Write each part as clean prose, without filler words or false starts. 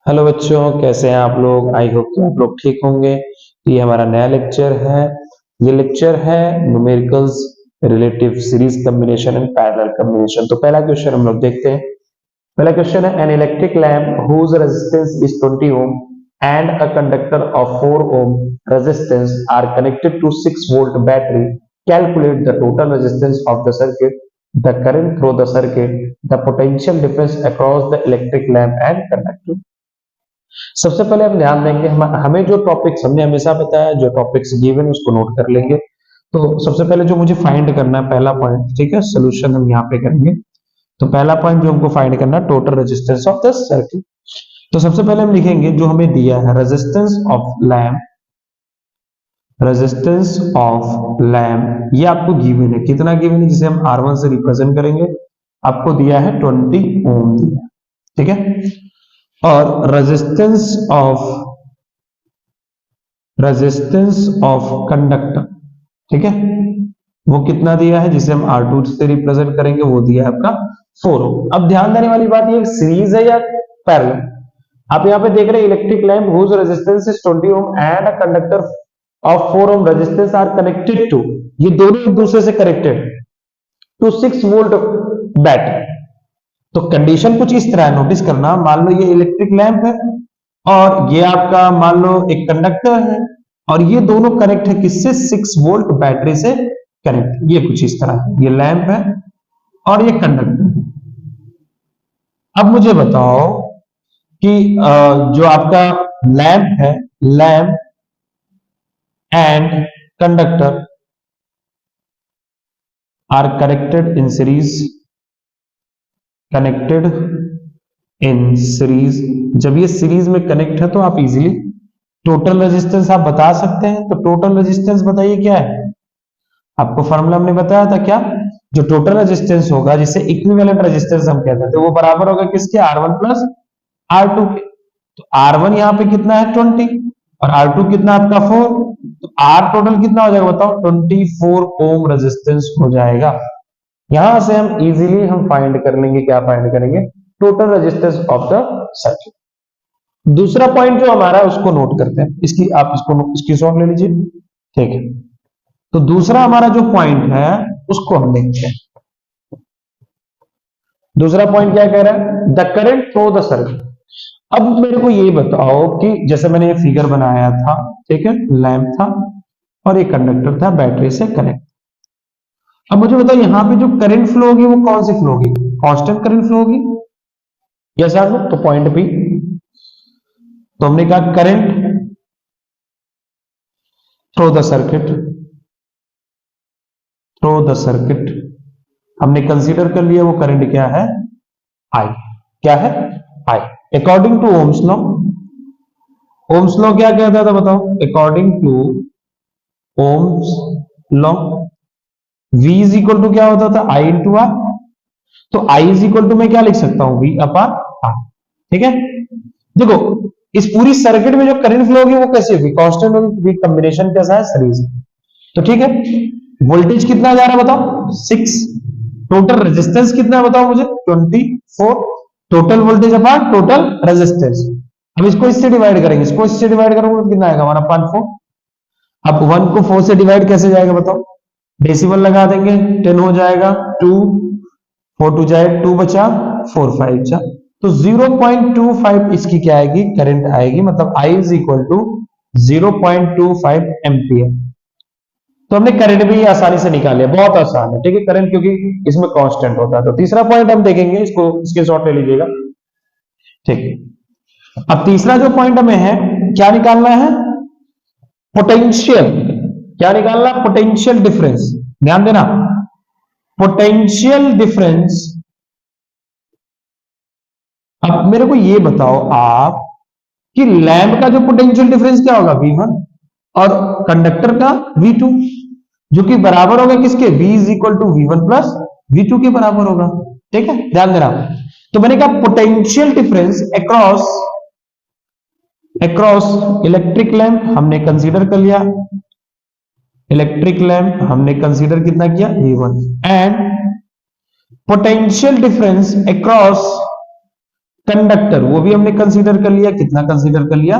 Hello बच्चों, कैसे हैं आप लोग। आई होप कि आप लोग ठीक होंगे। ये हमारा नया लेक्चर है। ये लेक्चर है numericals relative series combination and parallel combination. तो पहला क्वेश्चन हम लोग देखते हैं। पहला क्वेश्चन है, an electric lamp whose resistance is 20 ohm and a conductor of 4 ohm resistance are connected to 6 volt battery, calculate the total resistance of the circuit, the current through the circuit, the potential difference across the electric lamp and conductor. सबसे पहले हम ध्यान देंगे, हमें जो topics हमने हमेशा बताया, जो टॉपिक्स गिवन उसको नोट कर लेंगे। तो सबसे पहले जो मुझे फाइंड करना है, पहला पॉइंट, ठीक है, सोल्यूशन हम यहाँ पे करेंगे। तो पहला पॉइंट जो हमको फाइंड करना है, total resistance of the circuit. तो सबसे पहले हम लिखेंगे जो हमें दिया है, resistance of lamp, resistance of lamp ये आपको गिवन है। कितना गिवन है, जिसे हम R1 से रिप्रेजेंट करेंगे। आपको दिया है 20 ओम दिया है, ठीक है। और रेजिस्टेंस ऑफ कंडक्टर, ठीक है, वो कितना दिया है, जिसे हम R2 से रिप्रेजेंट करेंगे, वो दिया है आपका 4 ओम। अब ध्यान देने वाली बात, ये सीरीज है या पैरेलल। आप यहाँ पे देख रहे हैं, electric lamp whose resistance is 20 ohm and a conductor of 4 ohm resistance are connected to, ये दोनों एक दूसरे से कनेक्टेड टू 6 वोल्ट बैटरी। तो कंडीशन कुछ इस तरह नोटिस करना, मान लो ये इलेक्ट्रिक लैंप है और ये आपका मान लो एक कंडक्टर है, और ये दोनों कनेक्ट है किससे, 6 वोल्ट बैटरी से कनेक्ट। ये कुछ इस तरह है, ये लैंप है और ये कंडक्टर है। अब मुझे बताओ कि जो आपका लैंप है, lamp and conductor are connected in series, connected in series. जब ये सीरीज में कनेक्ट है तो आप इजीली टोटल रेजिस्टेंस आप बता सकते हैं। तो टोटल रेजिस्टेंस बताइए क्या है। आपको फॉर्मूला हमने बताया था क्या, जो टोटल रेजिस्टेंस होगा, जिसे इक्विवेलेंट रेजिस्टेंस हम कहते थे, वो बराबर होगा किसके, R1 प्लस R2 के। तो R1 यहाँ पे कितना है 20 और R2 कितना आपका 4, तो R टोटल कितना हो जाएगा बताओ, 24 ओम रेजिस्टेंस हो जाएगा। यहां से हम इजीली हम फाइंड कर लेंगे, क्या फाइंड करेंगे, total resistance of the circuit. दूसरा पॉइंट जो हमारा है उसको नोट करते हैं, इसकी आप इसको स्क्रीनशॉट ले लीजिए, ठीक है। तो दूसरा हमारा जो पॉइंट है उसको हम देखते हैं। दूसरा पॉइंट क्या कह रहा है, the current through the circuit. अब मेरे को ये बताओ कि जैसे मैंने ये फिगर बनाया था, ठीक है, लैंप था और एक कंडक्टर था बैटरी से कनेक्ट। अब मुझे बताओ यहां पे जो करंट फ्लो होगी वो कौन सी फ्लो होगी, कांस्टेंट करंट फ्लो होगी, यस आर नो। तो पॉइंट बी, तो हमने कहा current through the circuit, through the circuit हमने कंसीडर कर लिया, वो करंट क्या है, आई। क्या है, I. According to Ohm's law, Ohm's law क्या कहता था बताओ, according to Ohm's law V is equal to क्या होता था, आई इंटू आर। तो I इज इक्वल टू मैं क्या लिख सकता हूं, V अपॉन आर, ठीक है। देखो इस पूरी सर्किट में जो करंट फ्लो होगी वो कैसी होगी, कांस्टेंट होगी, कॉम्बिनेशन कैसा है, सीरीज। तो ठीक है, वोल्टेज कितना जा रहा है बताओ, 6। टोटल रेजिस्टेंस कितना है बताओ मुझे, 24। Total voltage upon total resistance. अब इसको इससे डिवाइड करेंगे, इसको इससे डिवाइड करोगे तो कितना आएगा, 1/4। अब 1 को 4 से डिवाइड कैसे जाएगा बताओ, डेसिमल लगा देंगे, 10 हो जाएगा, 2 4 2 जाए 2 बचा, 4 5 जा, तो 0.25 इसकी क्या आएगी, करंट आएगी। मतलब I is equal to 0.25 ampere. तो हमने करंट भी आसानी से निकाल लिया, बहुत आसान है, ठीक है, करंट क्योंकि इसमें कांस्टेंट होता है। तो तीसरा पॉइंट हम देखेंगे, इसको इसके शॉर्ट ले लीजिएगा, ठीक। अब तीसरा जो पॉइंट हमें है, क्या निकालना है, पोटेंशियल। क्या निकालना, पोटेंशियल डिफरेंस। ध्यान देना, पोटेंशियल डिफरेंस। अब मेरे को ये बताओ आप कि लैंप का जो पोटेंशियल डिफरेंस क्या होगा, V1, और कंडक्टर का V2, जो कि बराबर होगा किसके, V is equal to V1 plus V2 के बराबर होगा, ठीक है, ध्यान देना। तो मैंने कहा potential difference across, across electric lamp हमने कंसीडर कर लिया, इलेक्ट्रिक लैंप हमने कंसीडर कितना किया, A1, and potential difference across conductor वो भी हमने कंसीडर कर लिया, कितना कंसीडर कर लिया,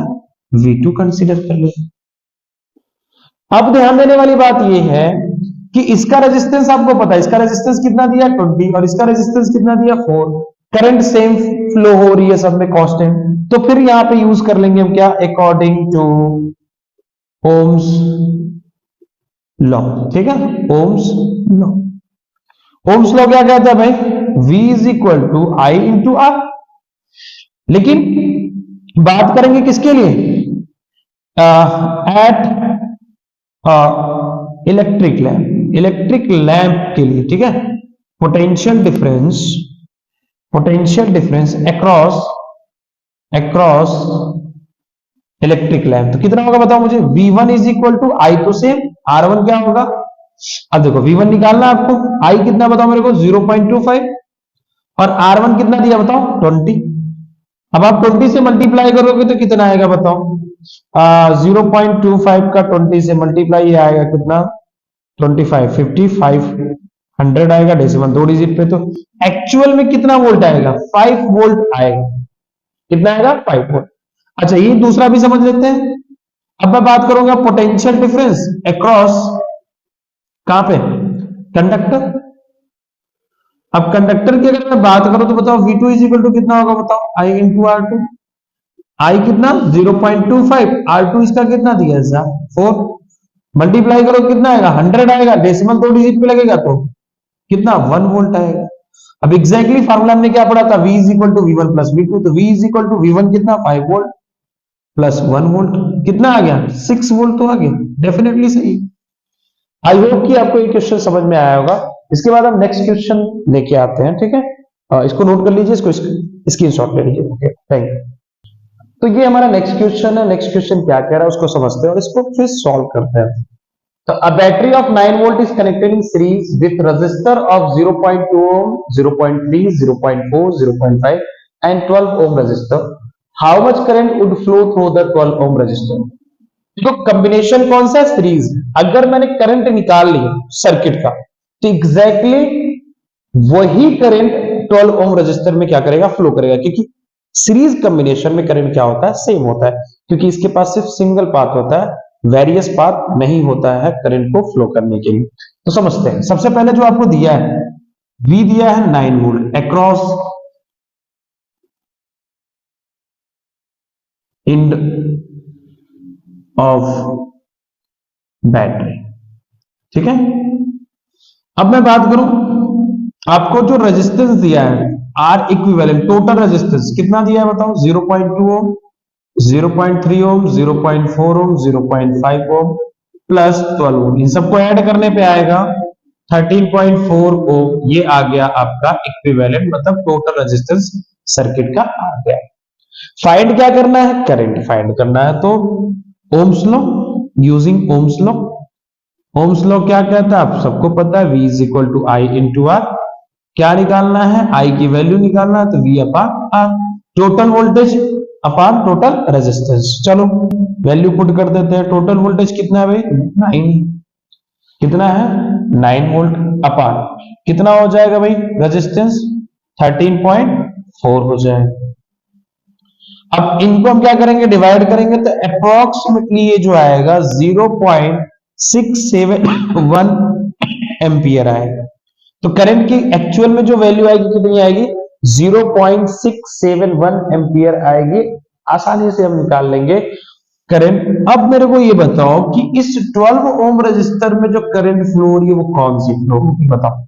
V2 कंसीडर कर लिया। अब ध्यान देने वाली बात यह है कि इसका रेजिस्टेंस आपको पता है, इसका रेजिस्टेंस कितना दिया 20 और इसका रेजिस्टेंस कितना दिया 4। करंट सेम फ्लो हो रही है सब में कांस्टेंट, तो फिर यहां पे यूज कर लेंगे हम क्या, अकॉर्डिंग टू ओम्स लॉ। ठीक है, ओम्स लॉ। ओम्स लॉ क्या कहता है भाई, V is equal to I into R. लेकिन बात करेंगे किसके लिए, एट इलेक्ट्रिक लैंप के लिए। ठीक है, potential difference across electric lamp. तो कितना होगा बताओ मुझे, V1 इज इक्वल टू आई, तो सेम R1 क्या होगा। अब देखो V1 निकालना है आपको, आई कितना बताओ मेरे को 0.25 और R1 कितना दिया बताओ 20। अब आप 20 से मल्टीप्लाई करोगे तो कितना आएगा बताओ, 0.25 का 20 से मल्टीप्लाई आएगा कितना 25, 55, 100 आएगा डेसिमल 2 डिजिट पे। तो एक्चुअल में कितना वोल्ट आएगा, 5 वोल्ट आएगा। कितना आएगा 5 वोल्ट। अच्छा ये दूसरा भी समझ लेते हैं। अब मैं बात करूंगा पोटेंशियल डिफरेंस अक्रॉस कहां पे, कंडक्टर। अब कंडक्टर की अगर मैं बात करूं तो बताओ V2 इज इक्वल टू कितना होगा बताओ, I इंटू R2। आई कितना 0.25, R2 इसका कितना दिया है 4, मल्टीप्लाई करो कितना आएगा 100 आएगा, डेसिमल 2 डिजिट पे लगेगा तो कितना 1 वोल्ट आएगा। अब एग्जैक्टली फार्मूला हमने क्या पढ़ा था, V is equal to V1 plus V2। तो V is equal to V1 कितना 5 वोल्ट प्लस 1 वोल्ट, कितना आ गया 6 वोल्ट तो आ गया, डेफिनेटली सही। आई होप कि आपको ये क्वेश्चन समझ में आया होगा। इसके बाद हम नेक्स्ट क्वेश्चन लेके आते हैं। ठीक है, इसको नोट कर लीजिए, इसको स्क्रीनशॉट ले लीजिए। Okay, thank you. तो ये हमारा नेक्स्ट क्वेश्चन है। नेक्स्ट क्वेश्चन क्या कह रहा है उसको समझते हैं और इसको फिर सॉल्व करते हैं। तो a battery of 9 volt is connected in series with resistor of 0.2 ohm, 0.3, 0.4, 0.5 and 12 ohm resistor. How much current would flow through the 12 ohm resistor? तो कॉम्बिनेशन कौन सा है, सीरीज। अगर मैंने करंट निकाल लिया सर्किट का तो एग्जैक्टली वही करंट 12 ओम रजिस्टर में क्या करेगा, फ्लो करेगा, क्योंकि सीरीज कॉम्बिनेशन में करंट क्या होता है, सेम होता है, क्योंकि इसके पास सिर्फ सिंगल पाथ होता है, वेरियस पाथ नहीं होता है करंट को फ्लो करने के लिए। तो समझते हैं। सबसे पहले जो आपको दिया है, V दिया है 9 volt across end of battery. ठीक है, अब मैं बात करूं, आपको जो रेजिस्टेंस दिया है आर इक्विवेलेंट, टोटल रेजिस्टेंस कितना दिया है बताओ, 0.2 ओम, 0.3 ओम, 0.4 ओम, 0.5 ओम प्लस 12 ओम। इन सबको ऐड करने पे आएगा 13.4 ओम। ये आ गया आपका इक्विवेलेंट, मतलब टोटल रेजिस्टेंस सर्किट का आ गया। फाइंड क्या करना है, करंट फाइंड करना है। तो Ohm's law, using Ohm's law. Ohm's law क्या कहता है आप सबको पता है, V is equal to I into R. क्या निकालना है, आई की वैल्यू निकालना है, तो V upon R, total voltage upon total resistance. चलो वैल्यू पुट कर देते हैं। टोटल वोल्टेज कितना है भाई 9, कितना है 9 वोल्ट अपान कितना हो जाएगा भाई रेजिस्टेंस 13.4 हो जाएगा। अब इनको हम क्या करेंगे, डिवाइड करेंगे, तो अप्रोक्सीमेटली ये जो आएगा 0.671 एम्पियर आएगा। तो करंट की एक्चुअल में जो वैल्यू आएगी कितनी आएगी, 0.671 एम्पियर आएगी। आसानी से हम निकाल लेंगे करंट। अब मेरे को ये बताओ कि इस 12 ओम रजिस्टर में जो करंट फ्लो हो रही है वो कौन सी फ्लो होगी बताओ।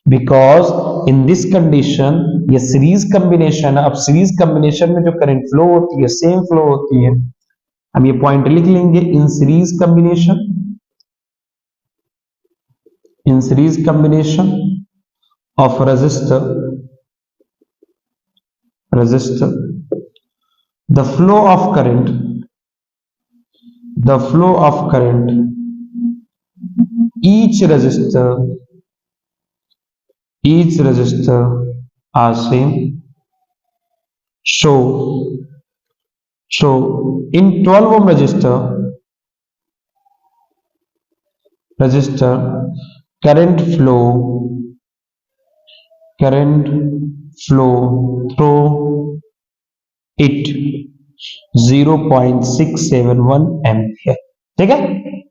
बिकॉज इन दिस कंडीशन ये सीरीज कॉम्बिनेशन है। अब सीरीज कॉम्बिनेशन में जो करंट फ्लो होती है सेम फ्लो होती है। हम ये पॉइंट लिख लेंगे, in series combination of resistor the flow of current each resistor are same, so in 12 ohm resistor current flow through it 0.671 ampere. ठीक है,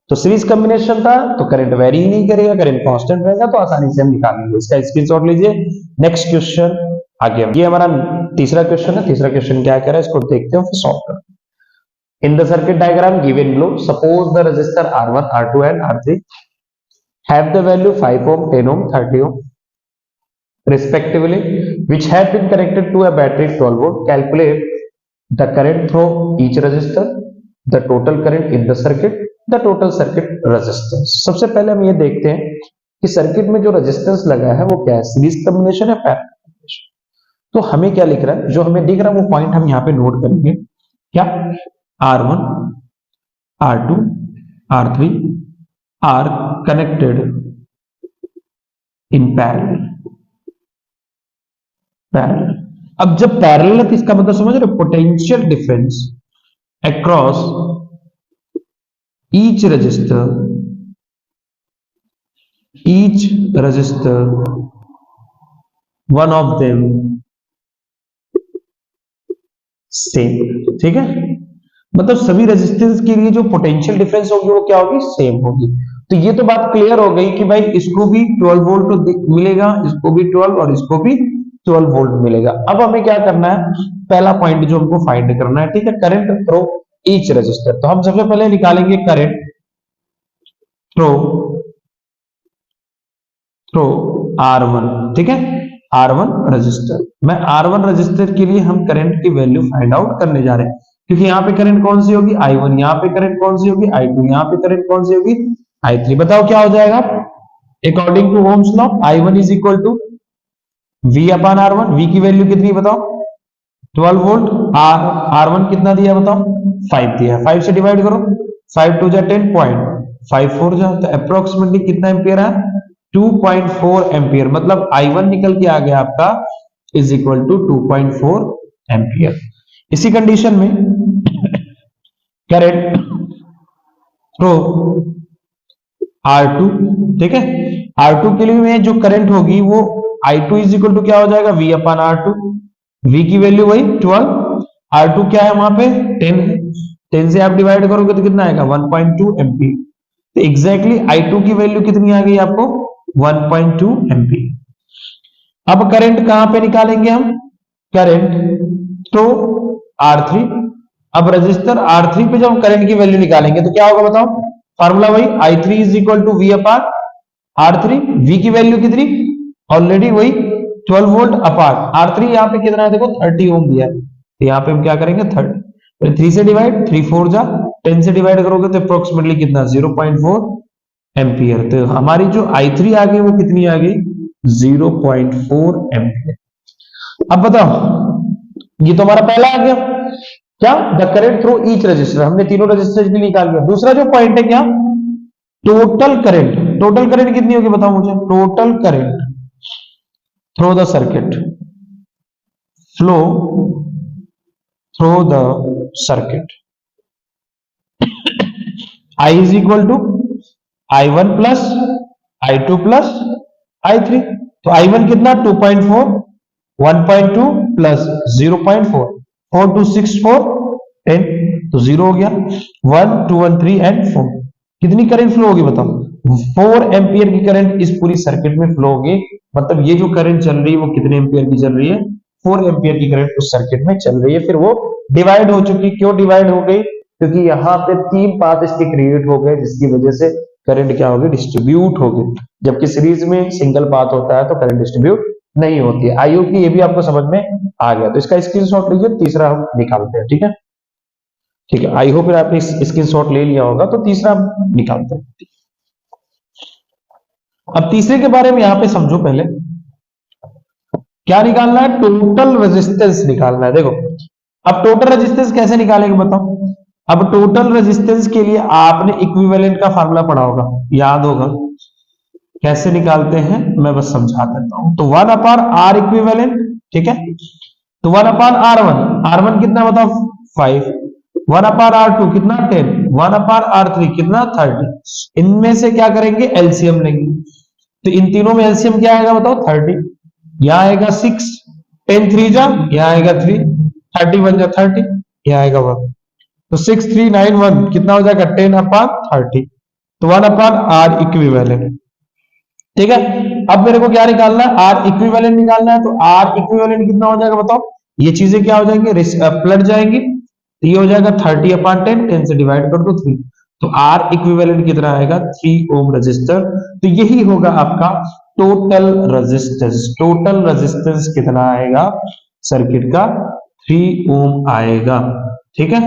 तो सीरीज कॉम्बिनेशन था तो करंट वेरी ही नहीं करेगा, करंट कांस्टेंट रहेगा, तो आसानी से हम निकालेंगे। इसका स्क्रीनशॉट लीजिए। नेक्स्ट क्वेश्चन आगे, ये हमारा तीसरा क्वेश्चन है। तीसरा क्वेश्चन क्या कह रहा है इसको देखते हैं फिर सॉल्व करते हैं। In the circuit diagram given below, suppose the resistor R1, R2 and R3 have the value 5 ohm, 10 ohm, 30 ohm respectively, which have been connected to a battery 12 volt. Calculate the current through each resistor, the total current in the circuit, the total circuit resistance. सबसे पहले हम ये देखते हैं कि circuit में जो resistance लगा है वो क्या है, सीरीज कॉम्बिनेशन है, पैरेलल कॉम्बिनेशन। तो हमें क्या लिख रहा है, जो हमें दिख रहा है वो पॉइंट हम यहाँ पे नोट करेंगे। क्या, R1, R2, R3 are connected in parallel. अब जब पैरेलल है तो इसका मतलब समझ रहे हो, potential difference across each resistor one of them same. ठीक है, मतलब सभी रेजिस्टेंस के लिए जो पोटेंशियल डिफरेंस होगी वो क्या होगी, सेम होगी। तो ये तो बात क्लियर हो गई कि भाई इसको भी 12 वोल्ट मिलेगा, इसको भी 12 और इसको भी 12 वोल्ट मिलेगा। अब हमें क्या करना है, पहला पॉइंट जो हमको फाइंड करना है, ठीक है, करंट थ्रू ईच रेजिस्टर। तो हम सबसे पहले निकालेंगे करंट थ्रू R1। ठीक है, R1 रजिस्टर, मैं R1 रजिस्टर के लिए हम करंट की वैल्यू फाइंड आउट करने जा रहे हैं, क्योंकि यहाँ पे करंट कौन सी होगी, I1, यहाँ पे करंट कौन सी होगी, I2, यहाँ पे करंट कौन सी होगी, I3। बताओ क्या हो जाएगा, according to Ohm's law I1 is equal to V upon R1। V की वैल्यू कितनी बताओ, 12 वोल्ट। R1 कितना दिया बताओ, 5 दिया। 5 से डिवाइड करो, 5 2 जा 10.54 जा, तो अप्रोक्सीमेटली कितना एम्पियर है, 2.4 एम्पियर। मतलब I1 निकल के आ गया आपका इज इक्वल टू 2.4 एम्पियर। इसी कंडीशन में करंट थ्रू R2, ठीक है, R2 के लिए में जो करंट होगी वो I2 इज इक्वल टू क्या हो जाएगा, V अपॉन R2। V की वैल्यू वही 12, R2 क्या है वहां पे 10 है, 10 से आप डिवाइड करोगे तो कितना आएगा 1.2 एम्पियर। तो एग्जैक्टली I2 की वैल्यू कितनी आ गई आपको, 1.2 एम्पियर। अब करंट कहां पे निकालेंगे हम, करंट थ्रू R3। अब रजिस्टर R3 पे जब हम करंट की वैल्यू निकालेंगे तो क्या होगा बताओ, फार्मूला वही I3 is equal to V upon R3। V की वैल्यू कितनी, ऑलरेडी वही 12 वोल्ट अपॉन R3, यहाँ पे कितना है देखो 30 ओम दिया है, तो यहाँ पे हम क्या करेंगे 30, 3 से डिवाइड, 3 4 जा 10 से डिवाइड करोगे तो अप्रोक्सीमेटली कितना 0.4 एम्पियर। तो हमारी जो I3 आ गई वो कितनी आ गई, 0.4 एम्पियर। अब बताओ, ये तो हमारा पहला आ गया क्या, the current through each resistor, हमने तीनों रजिस्टर भी निकाल लिया। दूसरा जो पॉइंट है क्या, टोटल करंट। टोटल करंट कितनी होगी बताओ मुझे, total current through the circuit, flow through the circuit, I is equal to I1 plus I2 plus I3। तो I1 कितना 2.4, 1.2 प्लस 0.4, 4 2 6 4 10, तो 0 हो गया। 1 2 1 3 एंड 4, कितनी करंट फ्लो होगी बताओ, 4 एम्पियर की करंट इस पूरी सर्किट में फ्लो होगी। मतलब ये जो करंट चल रही है वो कितने एम्पियर की चल रही है, 4 एम्पियर की करंट उस सर्किट में चल रही है। फिर वो डिवाइड हो चुकी, क्यों डिवाइड हो गई, क्योंकि यहाँ पे 3 पाथ इसके क्रिएट हो गए, जिसकी वजह से करंट क्या होगी, डिस्ट्रीब्यूट होगी। जबकि सीरीज में सिंगल पाथ होता है तो करंट डिस्ट्रीब्यूट नहीं होती है। आई होप कि ये भी आपको समझ में आ गया। तो इसका स्क्रीनशॉट लीजिए, तीसरा हम निकालते हैं। ठीक है, ठीक है, आई होप आपने स्क्रीनशॉट ले लिया होगा। तो तीसरा हम निकालते हैं। अब तीसरे के बारे में यहां पे समझो, पहले क्या निकालना है, टोटल रेजिस्टेंस निकालना है। देखो अब टोटल रेजिस्टेंस कैसे निकालेंगे बताओ। अब टोटल रेजिस्टेंस के लिए आपने इक्विवेलेंट का फार्मूला पढ़ा होगा, याद होगा, कैसे निकालते हैं मैं बस समझा देता हूं। तो 1 अपॉन आर इक्विवेलेंट, ठीक है, तो 1 अपॉन R1, R1 कितना बताओ 5, 1 अपॉन R2 कितना 10, 1 अपॉन R3 कितना 30। इनमें से क्या करेंगे, एलसीएम लेंगे। तो इन तीनों में एलसीएम क्या आएगा बताओ 30, यहां आएगा 6, 10 3 जा, यहां आएगा 3, 30 बन जाए 30, ये आएगा 1। तो 6391 कितना हो जाएगा 10/30, तो 1/R इक्विवेलेंट। ठीक है, अब मेरे को क्या निकालना है, आर इक्विवेलेंट निकालना है। तो आर इक्विवेलेंट कितना हो जाएगा बताओ, ये चीजें क्या हो जाएंगी, पलट जाएंगी। तो ये हो जाएगा 30/10, 10 से डिवाइड कर दो 3, तो आर इक्विवेलेंट कितना आएगा 3 ओम रजिस्टर। तो यही होगा आपका टोटल रेजिस्टेंस। टोटल रेजिस्टेंस कितना आएगा सर्किट का, 3 ओम आएगा। ठीक है,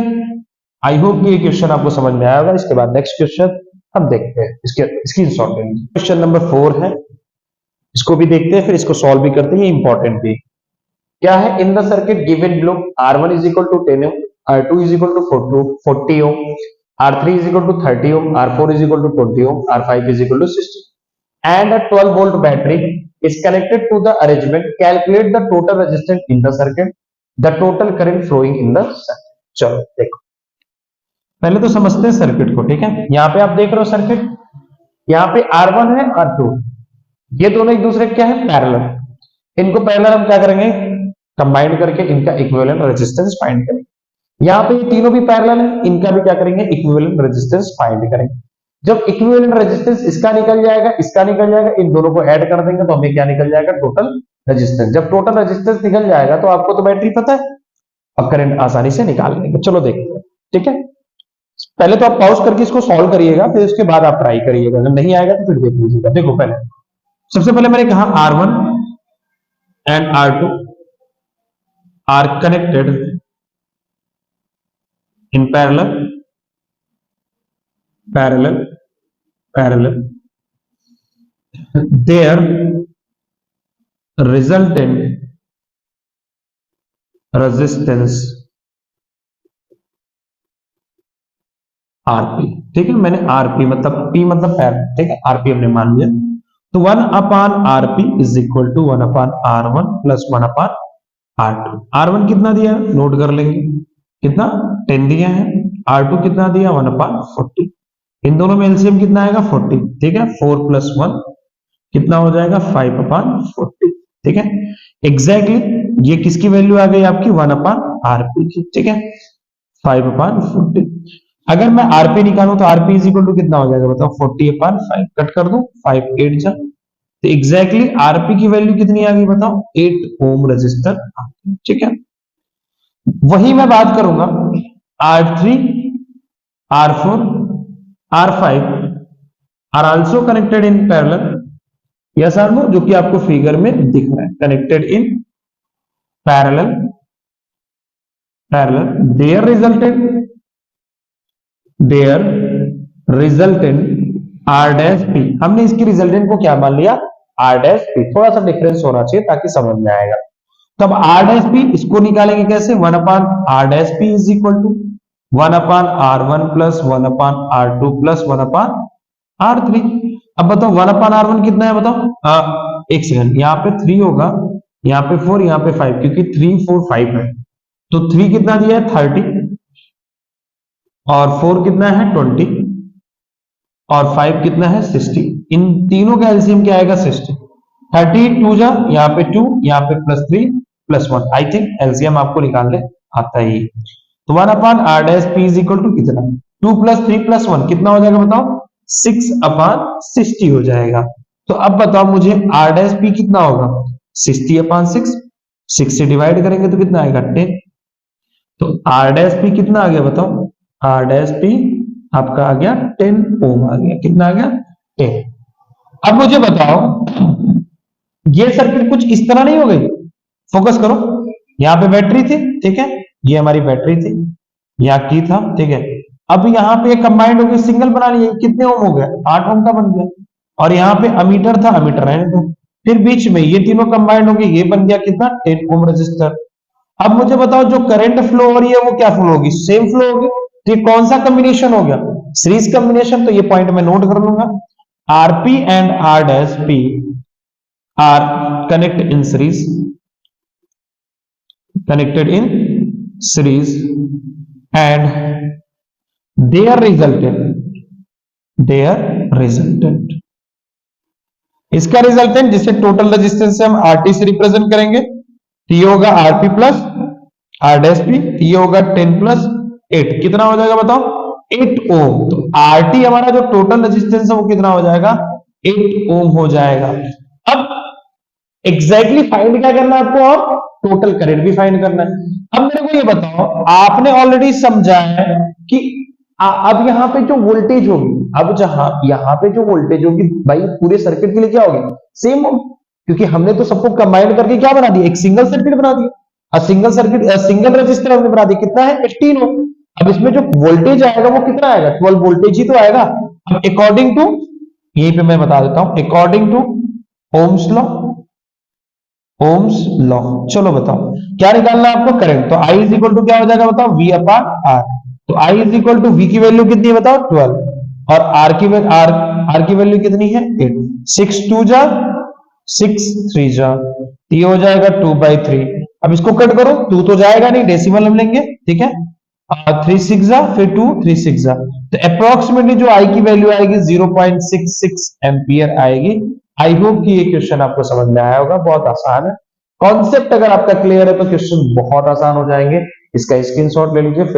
आई होप कि ये क्वेश्चन आपको समझ में आया होगा। इसके बाद नेक्स्ट क्वेश्चन हम देखते हैं, इसके स्क्रीनशॉट ले लीजिए। क्वेश्चन नंबर 4 है, इसको भी देखते हैं फिर इसको सॉल्व भी करते हैं, इंपॉर्टेंट भी। क्या है, in the circuit given below R1 is equal to 10 ohm, R2 is equal to 40 ohm, R3 is equal to 30 ohm, R4 is equal to 20 ohm, R5 is equal to 60, and a 12 volt battery is connected to the arrangement. Calculate the total resistance in the circuit, the total current flowing in the circuit. चलो देखो, पहले तो समझते हैं circuit को। ठीक है, यहाँ पे आप देख रहे हो सर्किट, यहाँ पे R1 है R2, ये दोनों एक दूसरे क्या है पैरेलल। इनको पैरेलल हम क्या करेंगे, कंबाइन करके इनका इक्विवेलेंट रेजिस्टेंस फाइंड करेंगे। यहाँ पे ये तीनों भी पैरेलल है, इनका भी क्या करेंगे इक्विवेलेंट रेजिस्टेंस फाइंड करेंगे। जब इक्विवेलेंट रेजिस्टेंस इसका निकल जाएगा, इसका निकल जाएगा, इन दोनों को ऐड कर देंगे तो हमें क्या निकल जाएगा टोटल रेजिस्टेंस। जब टोटल रेजिस्टेंस निकल जाएगा तो आपको तो बैटरी पता है और करंट आसानी से निकाल लेंगे। चलो देखते हैं। ठीक है, पहले तो आप पॉज करके इसको सॉल्व करिएगा, फिर उसके बाद आप ट्राई करिएगा, अगर नहीं आएगा तो फिर देख लीजिएगा। देखो पहले सबसे पहले मैंने कहा R1 and R2 are connected in parallel their resultant resistance RP। ठीक है, मैंने RP मतलब P मतलब पैरेलल, ठीक है, RP हमने मान लिया। तो 1/RP is equal to 1/R1 plus 1/R2। R1 कितना दिया नोट कर लेंगे, कितना 10 दिया है, R2 कितना दिया 1/40, इन दोनों में एलसीएम कितना आएगा 40। ठीक है, 4 + 1 कितना हो जाएगा 5/40। ठीक है, एग्जैक्टली ये किसकी वैल्यू आ गई आपकी 1/RP की। ठीक है, 5/40। अगर मैं RP निकालूं तो RP इज इक्वल टू कितना हो जाएगा बताओ 40/5, कट कर दो 5 8 जा, तो एग्जैक्टली RP की वैल्यू कितनी आ गई बताओ 8 ओम रजिस्टर। ठीक है, वही मैं बात करूंगा R3 R4 R5 are also connected in parallel, yes or no, जो कि आपको फिगर में दिख रहा है, connected in parallel their resultant R dash P. हमने इसकी रिजल्टेंट को क्या मान लिया आर डैश पी, थोड़ा सा डिफरेंस होना चाहिए ताकि समझ में आएगा। तब आर डैश पी इसको निकालेंगे कैसे, 1/R dash P is equal to 1/R1 plus 1/R2 plus 1/R3। अब बताओ 1/R1 कितना है बताओ, एक सेकंड, यहाँ पे 3 होगा, यहाँ पे 4, यहाँ पे 5, क्योंकि 3 4 5 है। तो 3 कितना दिया है 30 और 4 कितना है 20 और 5 कितना है 60। इन तीनों का एलसीएम क्या आएगा 60। 30 2 जा, यहाँ पे 2, यहाँ पे +3 +1, आई थिंक एलसीएम आपको निकालने आता ही। तो 1/R dash P is equal to कितना 2 + 3 + 1 कितना हो जाएगा बताओ 6/60 हो जाएगा। तो अब बताओ मुझे R डैश पी कितना होगा 60/6, 6 से डिवाइड करेंगे तो कितना आएगा 10। तो R डैश पी कितना आ गया बताओ, R डैश पी आपका आ गया 10 ओम आ गया, कितना आ गया 10। अब मुझे बताओ ये सर्किट कुछ इस तरह नहीं हो गई, फोकस करो, यहाँ पे बैटरी थी, ठीक है, ये हमारी बैटरी थी, यहाँ की था, ठीक है। अब यहाँ पे कंबाइंड हो गई, सिंगल बना लिए, कितने ओम हो गया 8 ओम का बन गया, और यहाँ पे अमीटर था, अमीटर रहने दो, फिर बीच में ये तीनों कंबाइंड हो गए, ये बन गया कितना 10 ओम रजिस्टर। अब मुझे बताओ जो करंट फ्लो हो रही है वो क्या फ्लो होगी, सेम फ्लो होगी। तो ये कौन सा कॉम्बिनेशन हो गया, सीरीज कॉम्बिनेशन। तो ये पॉइंट मैं नोट कर लूंगा, RP and R dash P are connected in series and their resultant इसका रिजल्टेंट जिसे टोटल रेजिस्टेंस से हम आरटी से रिप्रेजेंट करेंगे, तो ये होगा RP plus R dash P, ये होगा 10 प्लस 8, कितना हो जाएगा बताओ 8 ओम। तो आरटी हमारा जो टोटल रेजिस्टेंस है वो कितना हो जाएगा 8 ओम हो जाएगा। अब एग्जैक्टली फाइंड क्या करना है आपको, और टोटल करंट भी फाइंड करना है। अब मेरे को ये बताओ, आपने ऑलरेडी समझा है कि अब यहाँ पे जो वोल्टेज होगी, अब जहां यहाँ पे जो वोल्टेज होगी भाई पूरे सर्किट के लिए क्या होगी सेम होगी, क्योंकि हमने तो सबको कंबाइन करके क्या बना दिया, एक सिंगल सर्किट बना दिया। सिंगल सर्किट सिंगल रजिस्टर हमने बना दिया, कितना है 18 ओम। अब इसमें जो वोल्टेज आएगा वो कितना आएगा 12 वोल्टेज ही तो आएगा। अब अकॉर्डिंग टू, यहीं पे मैं बता देता हूं, according to Ohm's law, Ohm's law, चलो बताओ क्या निकालना है आपको करंट। तो I इज इक्वल टू क्या हो जाएगा बताओ V अपॉन R। तो I is equal to V की वैल्यू कितनी है बताओ 12, और R की वैल्यू कितनी है 8। 6 2 जा 6 3 जा, ये हो जाएगा 2/3। अब इसको कट करो, 2 तो जाएगा नहीं, डेसिमल हम लेंगे, ठीक है। 3 6 जा, फिर 2 3 6 जा, तो अप्रोक्सीमेटली जो I की वैल्यू आएगी 0.66 एम्पियर आएगी। आई होप कि ये क्वेश्चन आपको समझ में आया होगा, बहुत आसान है। कॉन्सेप्ट अगर आपका क्लियर है तो क्वेश्चन बहुत आसान हो जाएंगे। इसका स्क्रीनशॉट ले लीजिए।